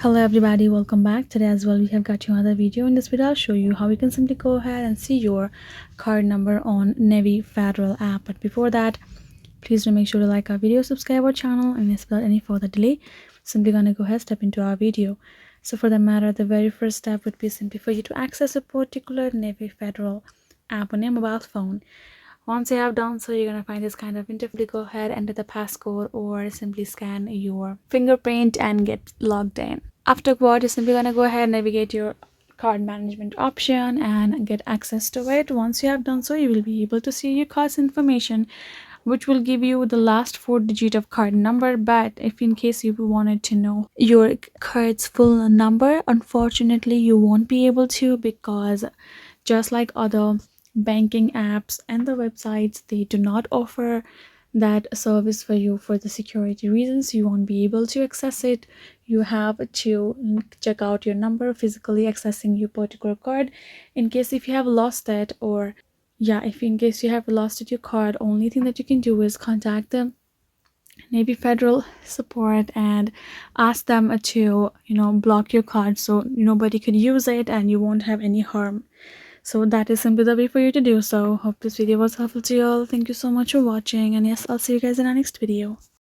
Hello everybody, welcome back. Today as well we have got you another video. In this video I'll show you how you can simply go ahead and see your card number on Navy Federal app. But before that, please do make sure to like our video, subscribe our channel, and without any further delay, simply gonna go ahead step into our video. So for the matter, the very first step would be simply for you to access a particular Navy Federal app on your mobile phone. Once you have done so, you're going to find this kind of interface. Go ahead, enter the passcode, or simply scan your fingerprint and get logged in. Afterward, you're simply going to go ahead and navigate your card management option and get access to it. Once you have done so, you will be able to see your card's information, which will give you the last 4 digit of card number. But if in case you wanted to know your card's full number, unfortunately you won't be able to, because just like other banking apps and the websites, they do not offer that service for you. For the security reasons, you won't be able to access it. You have to check out your number physically accessing your particular card. In case if you have lost it, or if in case you have lost it, your card, only thing that you can do is contact the Navy Federal support and ask them to block your card so nobody could use it and you won't have any harm. So that is simply the way for you to do so. Hope this video was helpful to you all. Thank you so much for watching, and yes, I'll see you guys in our next video.